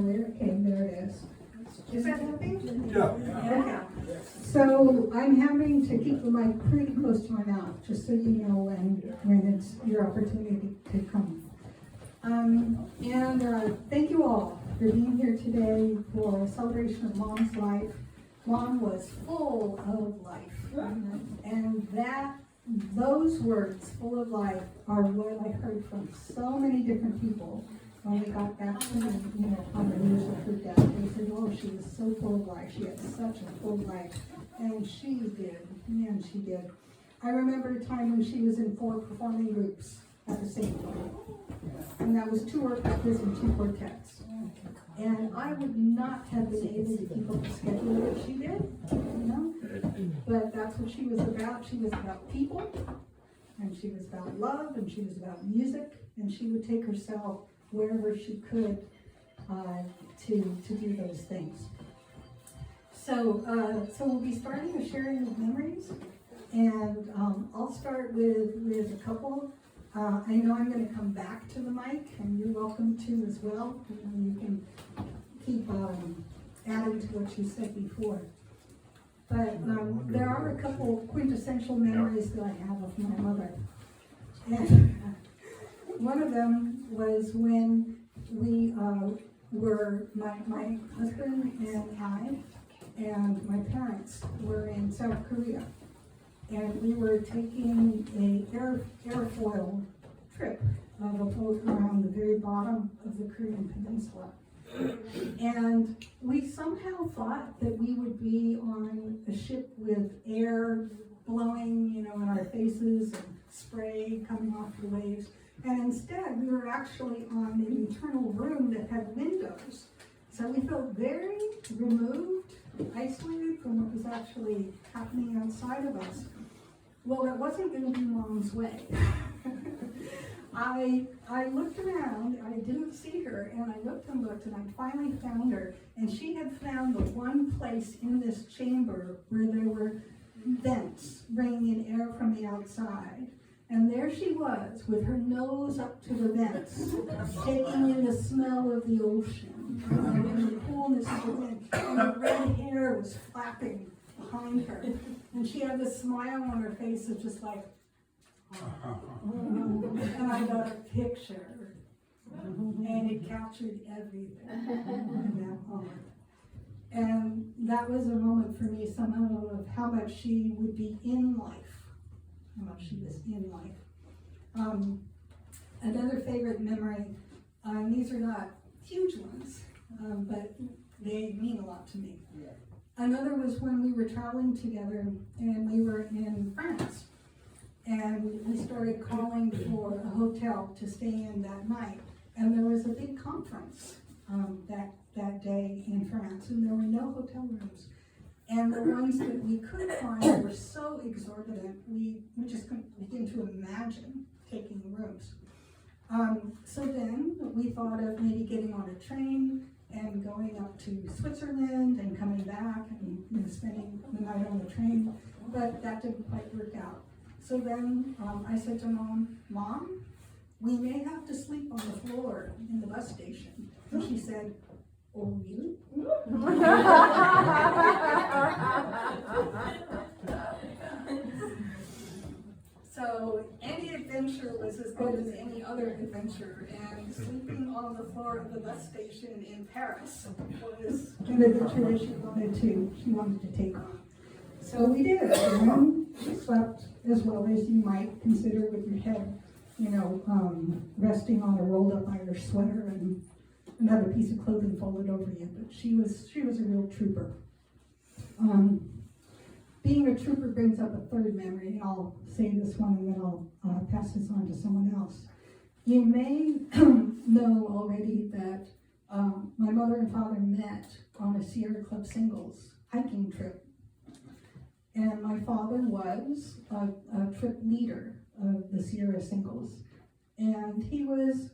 Okay, there it is. Is that happening? Yeah. Okay. So I'm having to keep the mic pretty close to my mouth, just so you know when it's your opportunity to come. Thank you all for being here today for a celebration of Mom's life. Mom was full of life, and those words, full of life, are what I heard from so many different people when we got back to me, on the news of her death. They said, oh, she was so full of life. She had such a full life. And she did. Man, she did. I remember a time when she was in 4 performing groups at the same time. And that was 2 orchestras and 2 quartets. And I would not have been able to keep up the schedule that she did, But that's what she was about. She was about people, and she was about love, and she was about music, and she would take herself wherever she could to do those things. So we'll be starting a sharing of memories, and I'll start with a couple. I know I'm going to come back to the mic, and you're welcome to as well. You can keep adding to what you said before. But there are a couple quintessential memories that I have of my mother. And one of them was when we were, my husband and I and my parents were in South Korea. And we were taking an airfoil trip of a boat around the very bottom of the Korean peninsula. And we somehow thought that we would be on a ship with air blowing, in our faces and spray coming off the waves. And instead, we were actually on an internal room that had windows. So we felt very removed, isolated from what was actually happening outside of us. Well, that wasn't going to be Mom's way. I looked around, I didn't see her, and I looked, and I finally found her. And she had found the one place in this chamber where there were vents bringing in air from the outside. And there she was, with her nose up to the vents, taking in the smell of the ocean, and the coolness of the wind. And her red hair was flapping behind her. And she had this smile on her face of just like, and I got a picture, and it captured everything in that moment. And that was a moment for me somehow of how much she would be in life, how much she was in life. Another favorite memory, these are not huge ones, but they mean a lot to me. Another was when we were traveling together, and we were in France. And we started calling for a hotel to stay in that night. And there was a big conference that day in France, and there were no hotel rooms. And the ones that we could find were so exorbitant, we just couldn't begin to imagine taking rooms. So then we thought of maybe getting on a train and going up to Switzerland and coming back and spending the night on the train, but that didn't quite work out. So then I said to Mom, we may have to sleep on the floor in the bus station. And she said, oh, really? So any adventure was as good as any other adventure, and sleeping on the floor of the bus station in Paris was an adventure that she wanted to take on. So we did. She slept as well as you might consider, with your head, resting on a rolled up Irish sweater and another piece of clothing folded over you. But she was a real trooper. Being a trooper brings up a third memory, and I'll say this one and then I'll pass this on to someone else. You may know already that my mother and father met on a Sierra Club Singles hiking trip. And my father was a trip leader of the Sierra Singles. And he was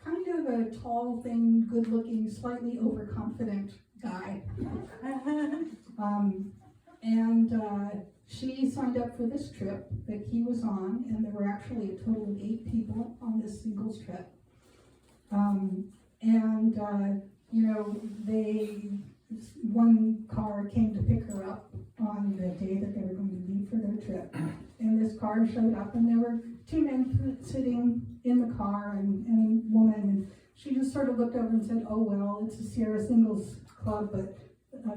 kind of a tall, thin, good-looking, slightly overconfident guy. She signed up for this trip that he was on, and there were actually a total of 8 people on this singles trip. you know, one car came to pick her up on the day that they were going to leave for their trip. And this car showed up, and there were two men sitting in the car and a woman. And she just sort of looked over and said, "Oh, well, it's a Sierra Singles Club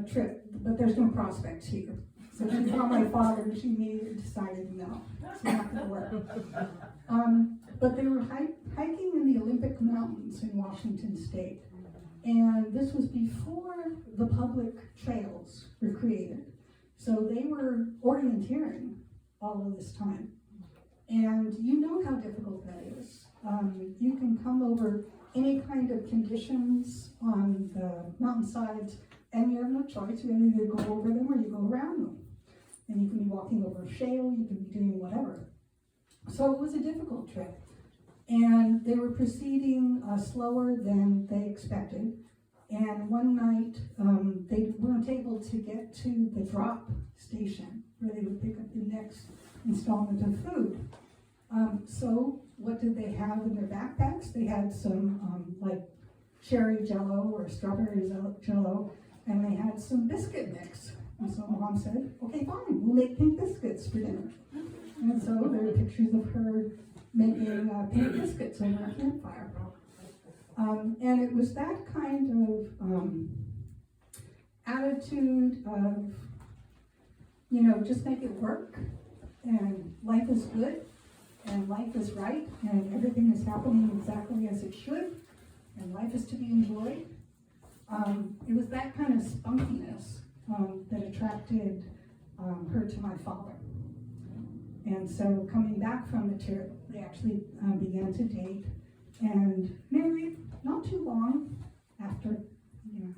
trip, but there's no prospects here." So she saw my father, and she immediately decided, no, it's not going to work. But they were hiking in the Olympic Mountains in Washington State. And this was before the public trails were created. So they were orienteering all of this time. And you know how difficult that is. You can come over any kind of conditions on the mountainsides, and you have no choice. You either go over them or you go around them. And you can be walking over shale, you can be doing whatever. So it was a difficult trip. And they were proceeding slower than they expected. And one night, they weren't able to get to the drop station where they would pick up the next installment of food. So what did they have in their backpacks? They had some like cherry jello or strawberry jello, and they had some biscuit mix. And so Mom said, "Okay, fine, we'll make pink biscuits for dinner." And so there are pictures of her making pink biscuits over a campfire. And it was that kind of attitude of, you know, just make it work, and life is good, and life is right, and everything is happening exactly as it should, and life is to be enjoyed. It was that kind of spunkiness that attracted her to my father. And so coming back from the trip, they actually began to date and married not too long after, you know.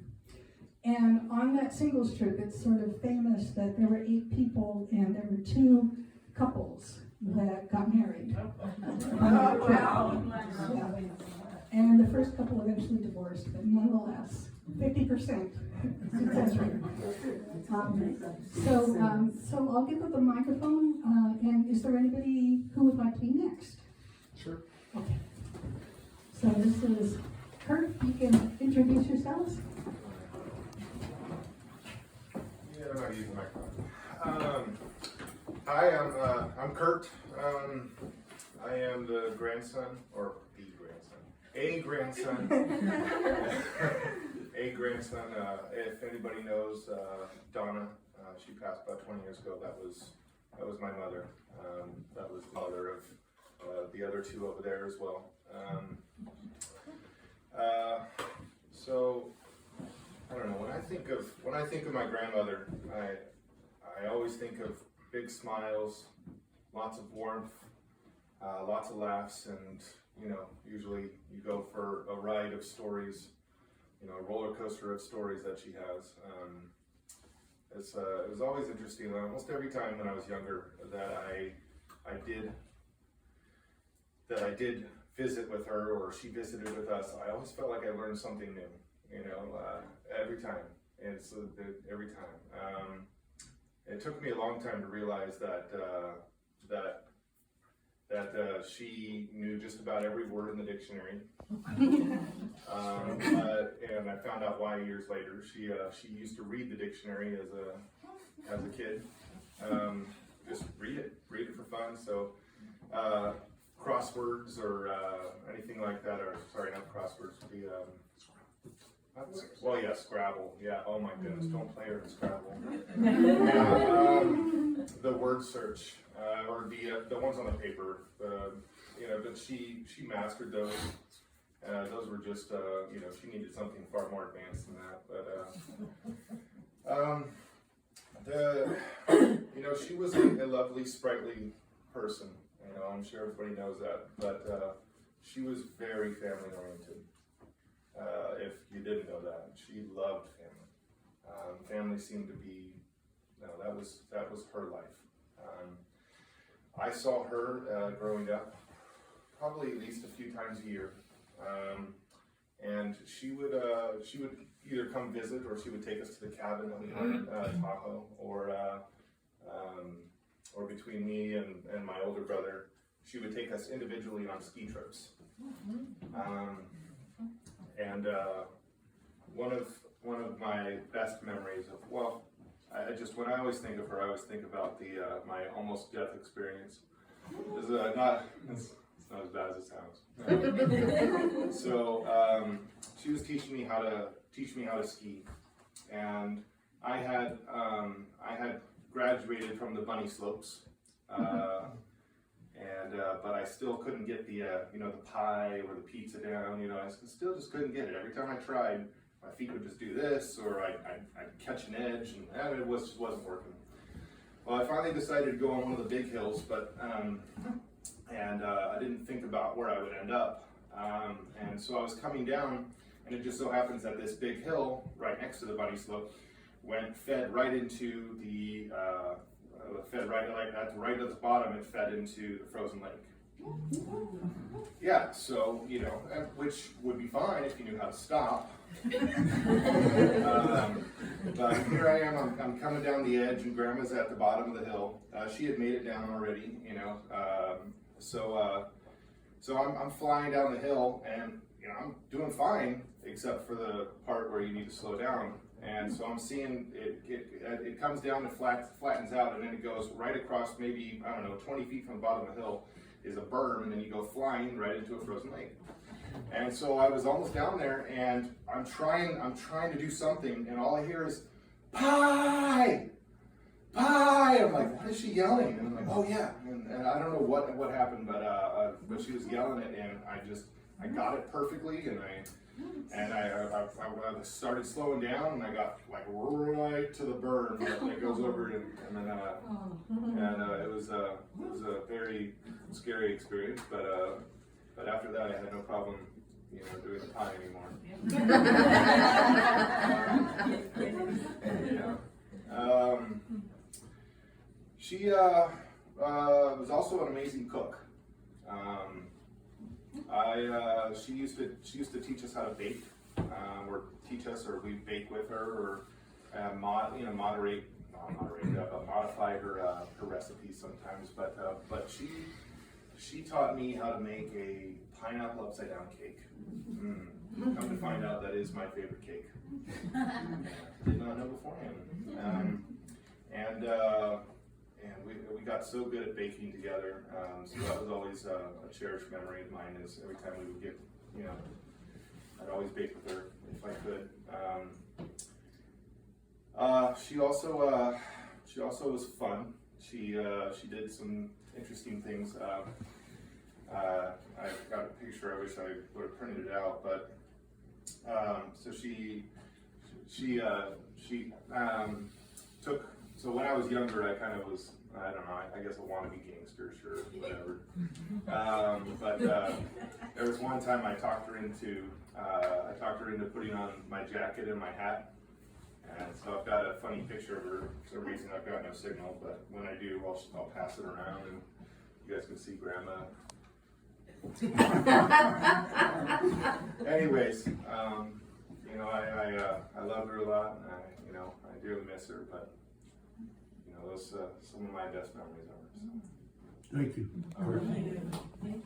And on that singles trip, it's sort of famous that there were 8 people and there were 2 couples that got married. Wow. Yeah. And the first couple eventually divorced, but nonetheless, 50% success rate. So I'll give up the microphone, and is there anybody who would like to be next? Sure. Okay. So this is Kurt. You can introduce yourselves. Yeah, I'm not using my phone. Hi, I'm Kurt. I am the grandson, or a grandson. A grandson. If anybody knows Donna, she passed about 20 years ago. That was my mother. That was the mother of the other 2 over there as well. So I don't know. When I think of my grandmother, I always think of big smiles, lots of warmth, lots of laughs, and you know, usually you go for a ride of stories, you know, a roller coaster of stories that she has. It was always interesting. Almost every time when I was younger that I did visit with her, or she visited with us, I always felt like I learned something new, you know, every time. And so every time. It took me a long time to realize that she knew just about every word in the dictionary. And I found out why years later. She used to read the dictionary as a kid. Just read it for fun. So crosswords or anything like that, or sorry, not crosswords, Scrabble. Yeah, oh my goodness, don't play her in Scrabble. The word search, or the ones on the paper, you know, but she mastered those. Those were just, you know, she needed something far more advanced than that. You know, she was a lovely, sprightly person. You know, I'm sure everybody knows that, but she was very family oriented. If you didn't know that, she loved family. Family seemed to be, no, that was her life. I saw her growing up probably at least a few times a year, and she would either come visit, or she would take us to the cabin that we had in Tahoe, or between me and my older brother, she would take us individually on ski trips. And one of my best memories of, well, when I always think of her, I always think about my almost death experience. It's not as bad as it sounds. So she was teaching me how to ski, and I had graduated from the bunny slopes, but I still couldn't get the the pie or the pizza down. I still just couldn't get it. Every time I tried, my feet would just do this, or I'd catch an edge, and it just wasn't working. Well, I finally decided to go on one of the big hills, but I didn't think about where I would end up. And so I was coming down, and it just so happens that this big hill right next to the bunny slope fed right into the right at the bottom. It fed into the frozen lake. Yeah, so which would be fine if you knew how to stop. But here I am. I'm coming down the edge, and Grandma's at the bottom of the hill. She had made it down already, So I'm flying down the hill, and I'm doing fine, except for the part where you need to slow down. And so I'm seeing it comes down and flattens out, and then it goes right across, maybe 20 feet from the bottom of the hill is a berm, and then you go flying right into a frozen lake. And so I was almost down there, and I'm trying to do something, and all I hear is pie. I'm like, what is she yelling? And I'm like, oh yeah. And I don't know what happened, but she was yelling it, and I got it perfectly, and I started slowing down, and I got like right to the berm that goes over, and then it was a very scary experience, but after that I had no problem doing the pie anymore. She was also an amazing cook. She used to teach us how to bake, or we bake with her, or modify her recipes sometimes. But she taught me how to make a pineapple upside down cake. Come to find out, that is my favorite cake. Did not know beforehand. And we got so good at baking together, so that was always a cherished memory of mine. Is every time we would get, I'd always bake with her if I could. She also was fun. She did some interesting things. I got a picture. I wish I would have printed it out, but so she took. So when I was younger, I kind of was, I don't know, I guess a wannabe gangster, sure, whatever. But there was one time I talked her into putting on my jacket and my hat. And so I've got a funny picture of her. For some reason I've got no signal, but when I do, I'll pass it around, and you guys can see Grandma. Anyways, I love her a lot, and I dearly miss her, but those some of my best memories of her. So. Thank you. Thank you.